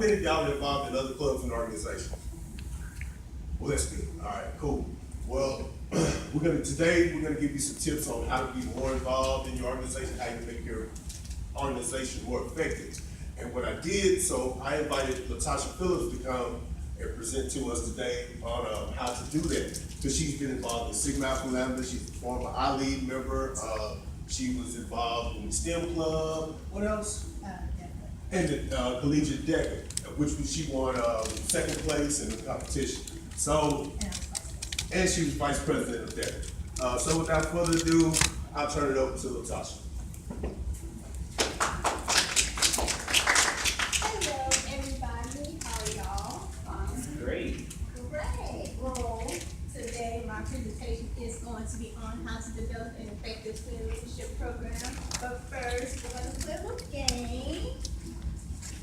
many of y'all are involved in other clubs and organizations? Well, that's good. All right, cool. Well, today we're gonna give you some tips on how to be more involved in your organization, how you make your organization more effective. And what I did, so I invited Latasha Phillips to come and present to us today on how to do that. Because she's been involved in Sigma Alpha Lambda, she's a former I-Lead member, she was involved in the STEM Club, what else? And the Collegiate Decker, which she won second place in the competition. So, and she was vice president of Decker. So without further ado, I'll turn it over to Latasha. Hello, everybody. How are y'all? Great. Great. Well, today my presentation is going to be on how to develop an effective student leadership program. But first, we're going to play a little game.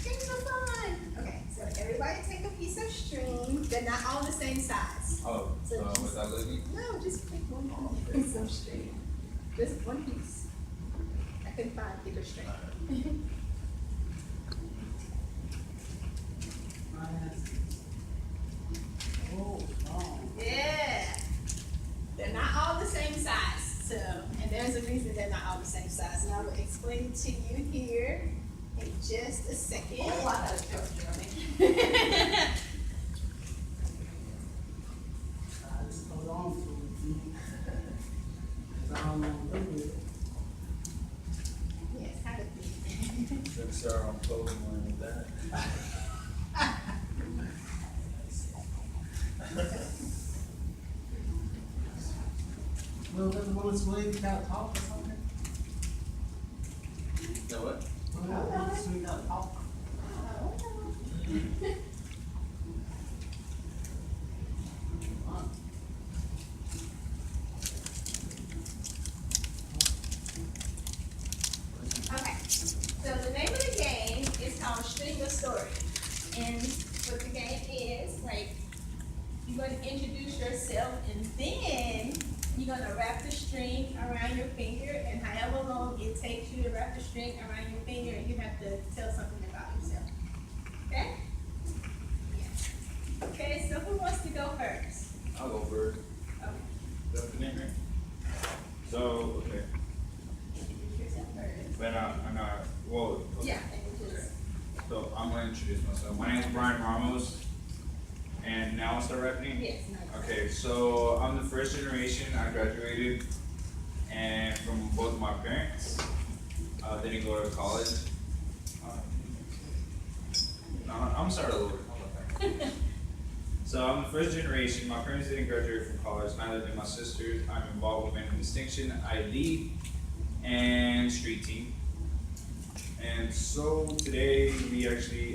Games are fun. Okay, so everybody take a piece of string. They're not all the same size. Oh, So just- without looking? No, just pick one piece of string. Just one piece. I couldn't find bigger string. Yeah. They're not all the same size. So, and there's a reason they're not all the same size. And I will explain it to you here in just a second. Oh, I got a picture of it. Just hold on to it. 'Cause I don't know what to do. Yes, how to be. Should start on clothing line with that. Well, when it's when you gotta talk or something. You know what? Well, it's when you gotta talk. Okay, so the name of the game is called String a Story. And what the game is, like, you're going to introduce yourself and then you're going to wrap the string around your finger, and however long it takes you to wrap the string around your finger, and you have to tell something about yourself. Okay? Yeah. Okay, so who wants to go first? I'll go first. Okay. That's the name, right? So, okay. Introduce yourself first. But I'm not, whoa. Okay. Yeah, introduce. So I'm gonna introduce myself. My name is Brian Ramos. And now I'll start rapping? Yes. No. Okay, so I'm the first generation. I graduated and from both my parents. Didn't go to college. No, I'm gonna start over. How about that? So I'm the first generation. My parents didn't graduate from college, neither did my sisters. I'm involved with Men Distinction, I lead, and street team. And so today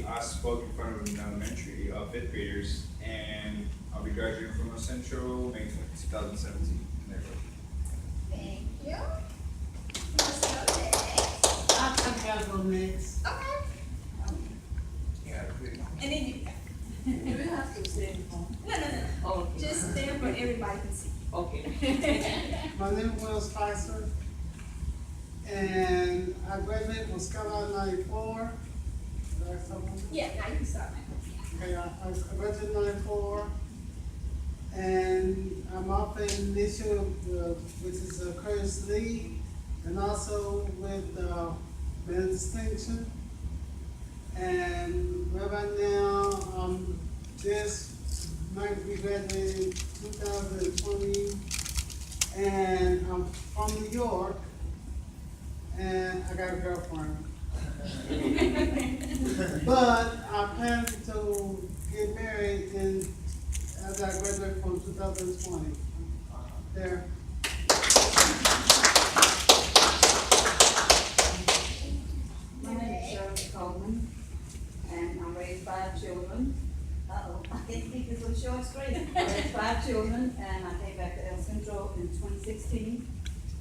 I spoke in front of an elementary, fifth graders, and I'll be graduating from North Central May 2017. There you go. Thank you. Let's go next. I gotta go next. Okay. Yeah, pretty much. And then you. Do we have to stand for? No. Oh, okay. Just stand where everybody can see. Okay. My name is Will Spicer. And I graduated from Skyline 94. Is that something? Yeah, now you can start now. Okay, I graduated in 94. And I'm off in initial, which is Curtis Lee, and also with Men Distinction. And right now, this might be graduating 2020, and I'm from New York, and I got a girlfriend. But I plan to get married as I graduate from 2020. There. My name is Shirley Coleman, and I raised 5 children. Uh-oh, I can't speak this with a short screen. I raised 5 children, and I came back to El Centro in 2016.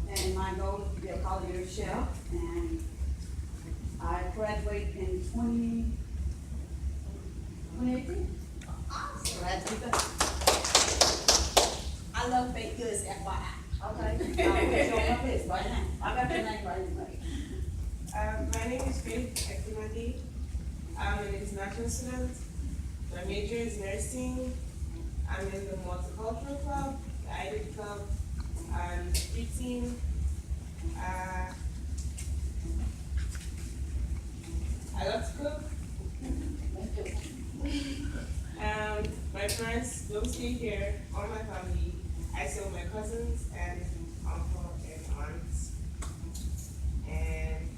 And my goal is to be a college chef, and I graduate in 2018. Awesome. Glad to be back. I love baked goods, FYI. Okay, I'll put you on my list right now. I got your name right away. My name is Faith Ekunadi, I'm an international student. My major is nursing. I'm in the multicultural club, the IDEC club, and the street team. I love to cook. My parents don't stay here, all my family. I stay with my cousins and uncle and aunts. And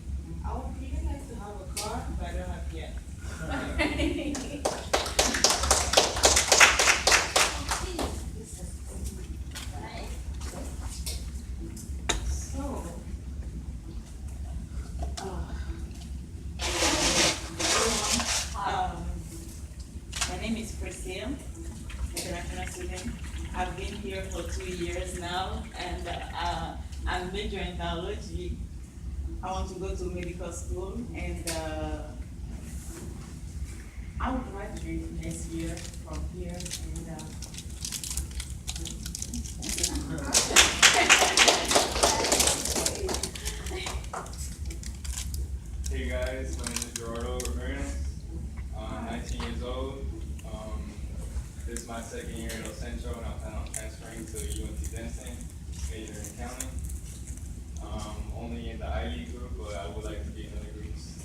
I would really like to have a car, but I don't have it yet. Right? So, my name is Priscilla, international student. I've been here for 2 years now, and I'm majoring in biology. I want to go to medical school, and I will graduate next year from here. And Hey guys, my name is Gerardo Romero. I'm 19 years old. This is my second year at El Centro, and I plan on transferring to UNT Denison, major in accounting. Only in the IE group, but I would like to be in other groups.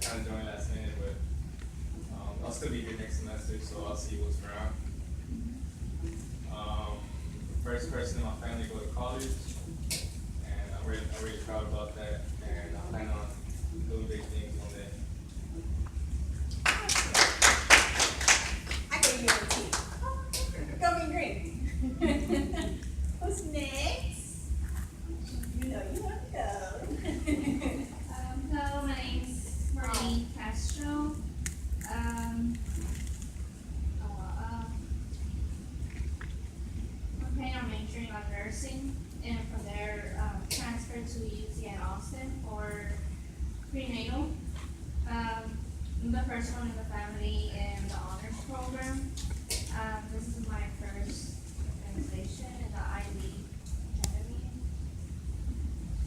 Kind of joined last minute, but I'll still be here next semester, so I'll see what's around. First person in my family to go to college, and I'm really proud about that, and I plan on doing big things one day. I gave you a T. Go be green. Who's next? You know, you want to go. Hello, my name's Marie Castro. Okay, I'm majoring on nursing, and from there, transferred to UC in Austin for prenatal. I'm the first one in the family in the honors program. This is my first organization in the IB Academy.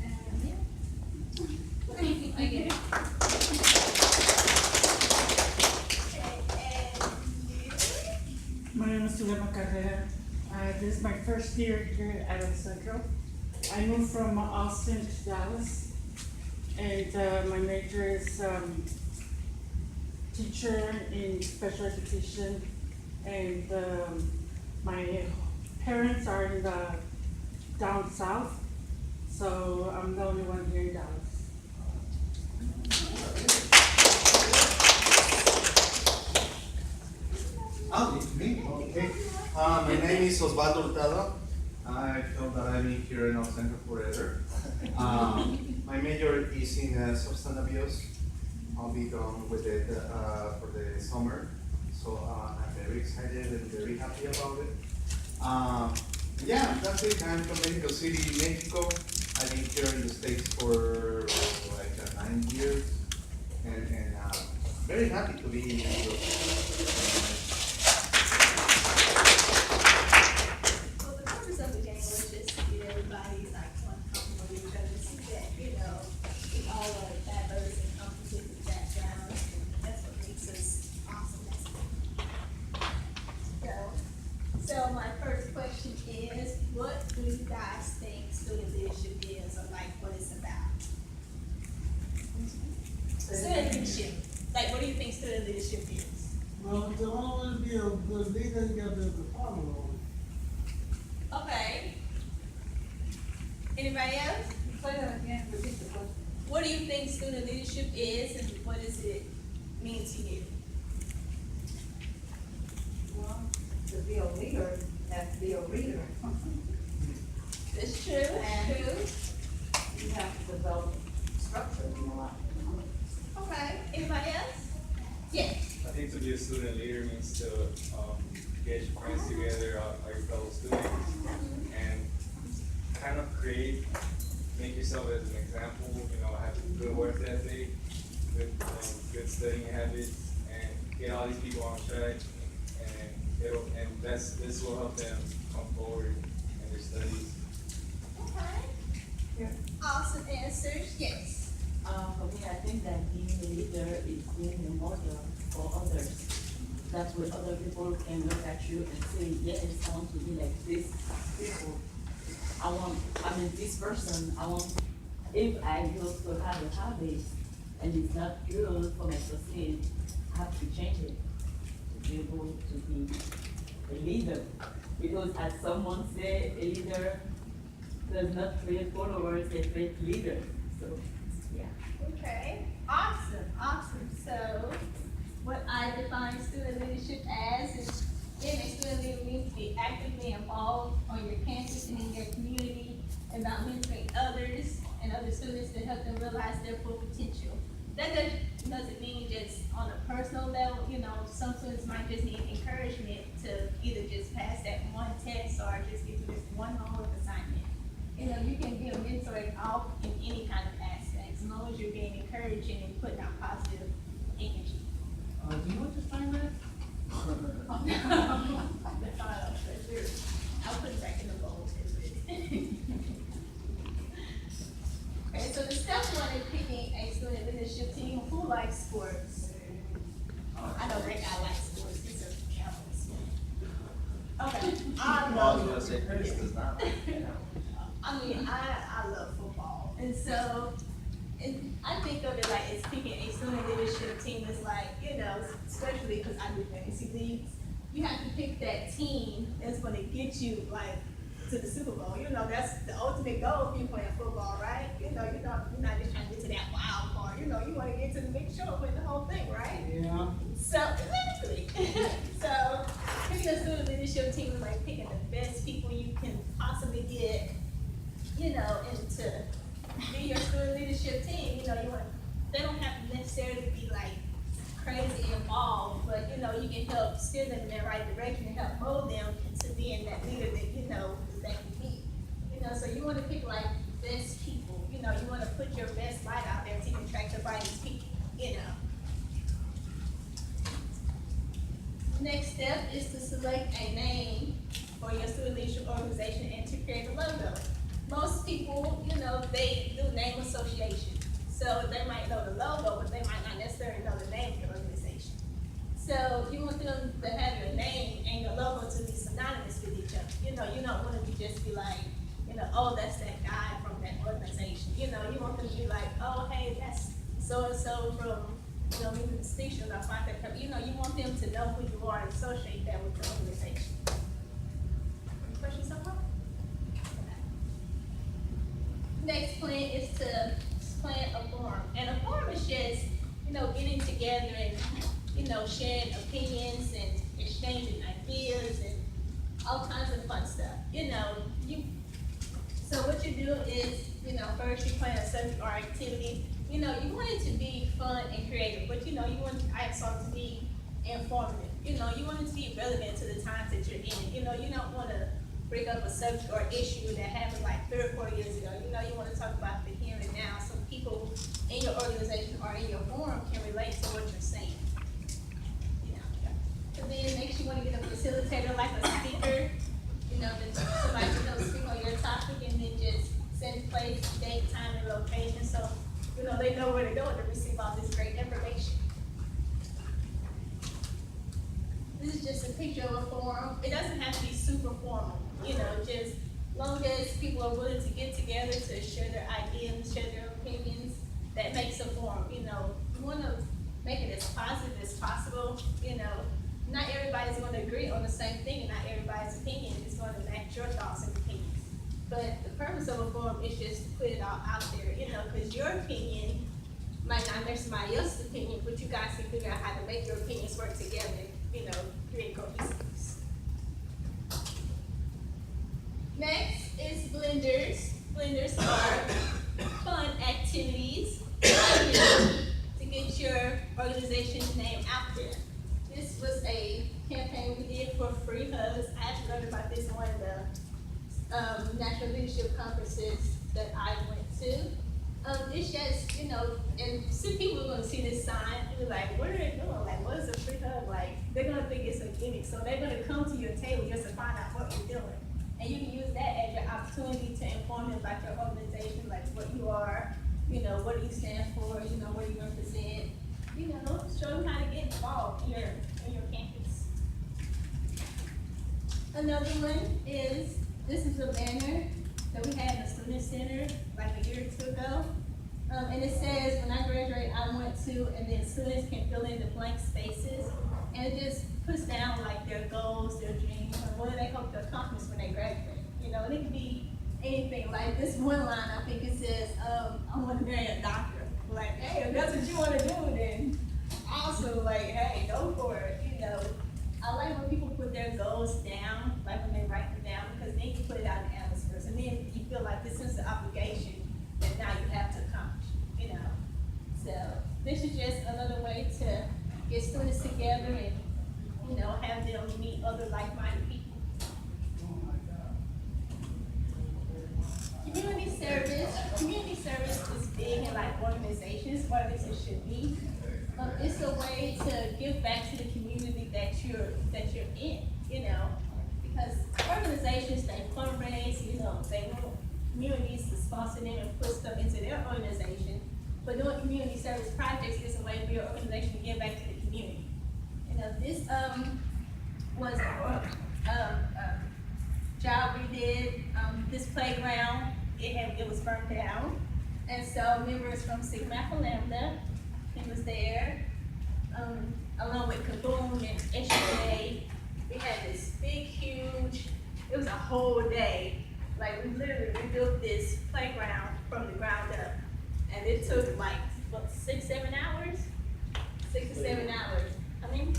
And yeah. I get it. My name is Zulema Carrera. This is my first year here at El Centro. I moved from Austin to Dallas, and my major is teacher in special education, and my parents are in the down south, so I'm the only one here in Dallas. Oh, it's me, okay. My name is Osvaldo Hurtado. I felt that I've been here in El Centro forever. My major is in substance abuse. I'll be done with it for the summer. So I'm very excited and very happy about it. Yeah, that's it. I'm from Mexico City, Mexico. I've been here in the States for like 9 years. And very happy to be in Mexico. Well, the purpose of the game was just to get everybody like one comfortable with each other, see that, you know, we all are diverse and complicated backgrounds, and that's what makes us awesome. So my first question is, what do you guys think student leadership is, or like what it's about? Student leadership, like what do you think student leadership is? Well, to always be a good leader, you gotta be able to follow. Okay. Anybody else? Say that again, repeat the question. What do you think student leadership is, and what does it mean to you? Well, to be a leader, you have to be a reader. It's true, it's true. You have to develop structure in your life. Okay, anybody else? Yes. I think to be a student leader means to get your friends together, all your fellow students, and kind of make yourself as an example, you know, have a good work ethic, good studying habits, and get all these people on track, and this will help them come forward in their studies. Okay. Yeah. Awesome answers, yes. For me, I think that being a leader is being the most model for others. That way other people can look at you and say, yes, I want to be like this people. This person, if I used to have a habit and it's not good for my society, I have to change it to be able to be a leader. Because as someone said, a leader does not create followers, they create leaders. So, yeah. Okay, awesome. So, what I define student leadership as is being a student leader means to be actively involved on your campus and in your community, about mentoring others and other students to help them realize their full potential. That doesn't mean just on a personal level, some students might just need encouragement to either just pass that one test or just get through this one homework assignment. You can be a mentor in any kind of aspect, as long as you're being encouraging and putting out positive energy. Do you want to find that? I'll put it back in the bowl. Okay, so the step one is picking a student leadership team who likes sports. I know that guy likes sports. He's a Cowboys fan. Okay, I love. say Chris does not like I love football, and so. And I think of it like it's picking a student leadership team is like, especially because I do fantasy leagues, you have to pick that team that's going to get you like to the Super Bowl. That's the ultimate goal if you're playing football, right? You're not just trying to get to that wild card. You want to get to the big show, win the whole thing, right? Yeah. So exactly. So picking a student leadership team is like picking the best people you can possibly get, and to be your student leadership team. They don't have to necessarily be like crazy involved, but you can help steer them in the right direction and help mold them into being that leader that that can be. So you want to pick like the best people. You want to put your best light out there to attract the brightest people. Next step is to select a name for your student leadership organization and to create a logo. Most people, they do name association. So they might know the logo, but they might not necessarily know the name of your organization. So you want them to have your name and your logo to be synonymous with each other. You don't want to just be like, oh, that's that guy from that organization. You want them to be like, oh, hey, that's so-and-so from, maybe the station or find that. You want them to know who you are and associate that with the organization. Any questions so far? Next plan is to plan a forum. And a forum is just, getting together and, sharing opinions and exchanging ideas and all kinds of fun stuff. So what you do is, first you plan a subject or activity. You want it to be fun and creative, but you want IXR to be informative. You want it to be relevant to the times that you're in. You don't want to bring up a subject or issue that happened like 3 or 4 years ago. You want to talk about the here and now so people in your organization or in your forum can relate to what you're saying. So then next you want to get a facilitator like a speaker, that somebody can speak on your topic and then just set place, date, time, and location so they know where to go to receive all this great information. This is just a picture of a forum. It doesn't have to be super formal, just long as people are willing to get together to share their ideas, share their opinions, that makes a forum. You want to make it as positive as possible. Not everybody's going to agree on the same thing, and not everybody's opinion is going to match your thoughts and opinions. But the purpose of a forum is just to put it all out there, because your opinion might not match somebody else's opinion, but you guys can figure out how to make your opinions work together, create cohesiveness. Next is blenders. Blenders are fun activities to get your organization's name out there. This was a campaign we did for free hugs. I actually learned about this in one of the national leadership conferences that I went to. It's just, and some people are going to see this sign and be like, what are they doing? Like, what is a free hug? Like, they're going to think it's a gimmick. So they're going to come to your table just to find out what you're doing. And you can use that as your opportunity to inform them about your organization, like what you are, what do you stand for, what do you represent. you know, show them how to get involved in your campus. Another one is, this is a banner that we had in the student center like a year or two ago. And it says, when I graduate, I want to, and then students can fill in the blank spaces. And it just puts down like their goals, their dreams, and what do they hope to accomplish when they graduate. You know, and it can be anything. Like this one line, I think it says, I want to marry a doctor. Like, hey, if that's what you want to do, then awesome. Like, hey, go for it. You know, I like when people put their goals down, like when they write them down, because then you put it out in the atmosphere. And then you feel like this is the obligation that now you have to accomplish, you know. So this is just another way to get students together and, you know, have them meet other like-minded people. Community service is big in like organizations, or at least it should be. It's a way to give back to the community that you're in, you know, because organizations, they fundraise, you know, they want communities to sponsor them and put stuff into their organization. But doing community service projects is a way for your organization to give back to the community. You know, this was a job we did, this playground, it was burnt down. And so members from Sigma Alpha Lambda, he was there, along with Kaboom and SUA. We had this big, huge, it was a whole day. Like we literally rebuilt this playground from the ground up. And it took like, what, 6, 7 hours? 6 to 7 hours. I mean,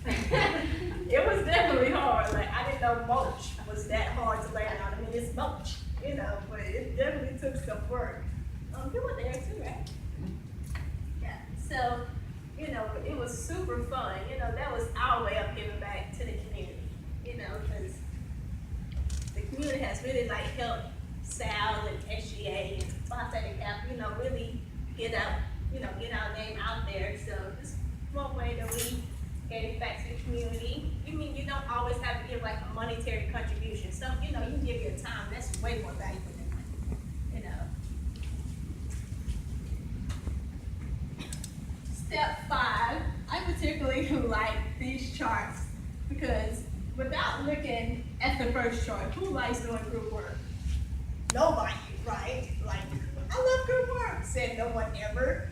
it was definitely hard. Like I didn't know mulch was that hard to lay down. I mean, it's mulch, you know, but it definitely took some work. You were there too, right? Yeah. So, you know, it was super fun. You know, that was our way of giving back to the community. You know, because the community has really like helped Sal and SGA and Fontaine Cap, you know, really get our name out there. So this one way that we gave back to the community. You mean you don't always have to give like a monetary contribution. Some, you know, you can give your time. That's way more valuable than money, you know. Step 5, I particularly like these charts because without looking at the first chart, who likes doing group work? Nobody, right? Like, I love group work, said no one ever.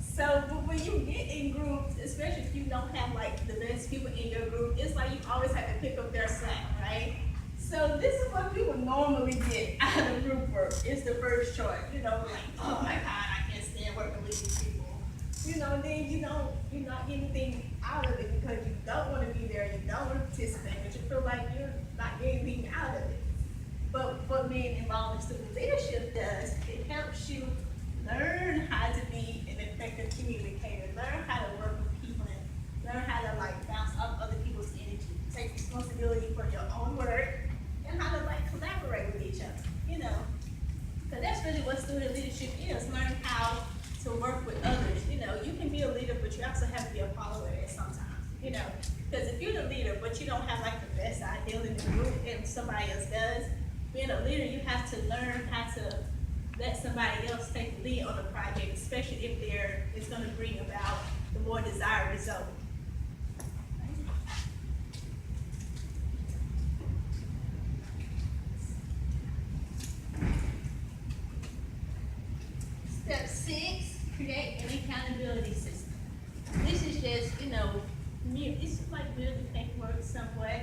So, but when you get in groups, especially if you don't have like the best people in your group, it's like you always have to pick up their slack, right? So this is what we would normally get out of group work. It's the first chart, you know, like, oh my God, I can't stand working with these people. You know, then you're not getting anything out of it because you don't want to be there, you don't want to participate, but you feel like you're not getting anything out of it. But what being involved in student leadership does, it helps you learn how to be an effective communicator, learn how to work with people, and learn how to like bounce off other people's energy, take responsibility for your own work, and how to like collaborate with each other, you know. Because that's really what student leadership is, learn how to work with others. You know, you can be a leader, but you also have to be a follower at sometimes, you know. Because if you're the leader, but you don't have like the best idea in the group and somebody else does, being a leader, you have to learn how to let somebody else take the lead on the project, especially if it's going to bring about the more desired result. Step 6, create an accountability system. This is just, you know, it's like building paperwork somewhat.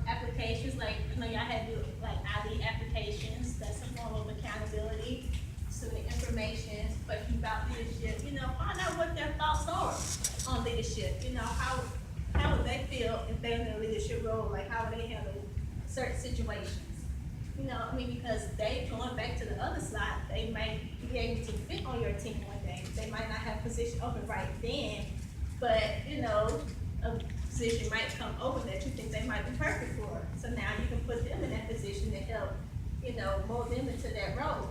Applications, like, you know, y'all had to do like ID applications, that's a form of accountability. Student information, questions about leadership, you know, find out what their thoughts are on leadership, you know, how would they feel if they're in a leadership role, like how would they handle certain situations? You know, I mean, because going back to the other slide, they might be able to fit on your team one day. They might not have position open right then, but, you know, a position might come open that you think they might be perfect for. So now you can put them in that position to help, you know, mold them into that role.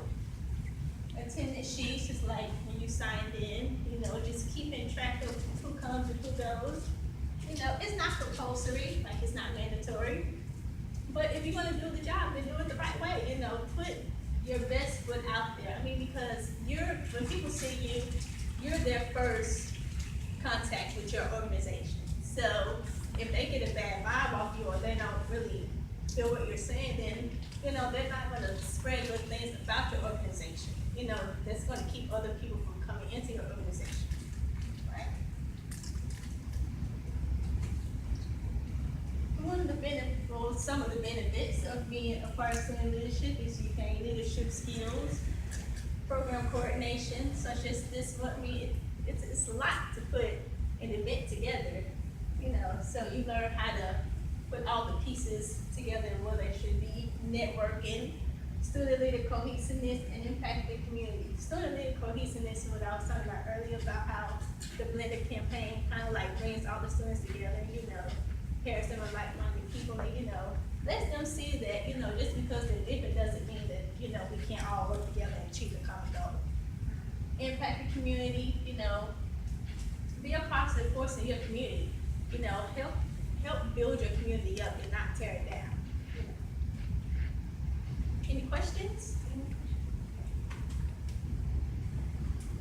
Attendance sheets is like when you signed in, you know, just keeping track of who comes and who goes. You know, it's not compulsory, like it's not mandatory. But if you're gonna do the job, then do it the right way, you know, put your best foot out there. I mean, because when people see you, you're their first contact with your organization. So if they get a bad vibe off you or they don't really feel what you're saying, then, you know, they're not gonna spread good things about your organization. You know, that's gonna keep other people from coming into your organization, right? One of the benefits, well, some of the benefits of being a part of student leadership is you gain leadership skills, program coordination, such as this. What it's a lot to put an event together, you know. So you learn how to put all the pieces together where they should be. Networking, student leader cohesiveness, and impact the community. Student leader cohesiveness is what I was talking about earlier about how the blended campaign kind of like brings all the students together. You know, pairs them with like-minded people, and you know, lets them see that, you know, just because they're different doesn't mean that, you know, we can't all work together and achieve a common goal. Impact the community, you know, be a positive force in your community. You know, help build your community up and not tear it down. You know. Any questions?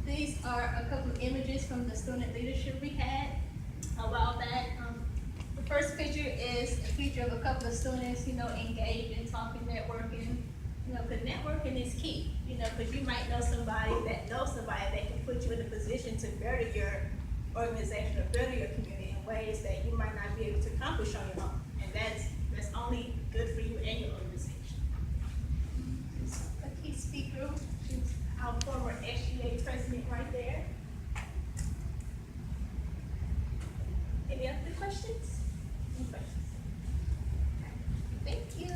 These are a couple of images from the student leadership we had a while back. The first picture is a picture of a couple of students, you know, engaged in talking, networking. You know, because networking is key, you know, because you might know somebody that knows somebody that can put you in a position to better your organization or better your community in ways that you might not be able to accomplish on your own. And that's only good for you and your organization. A key speaker, she's our former SGA president right there. Any other questions? Any questions? Thank you.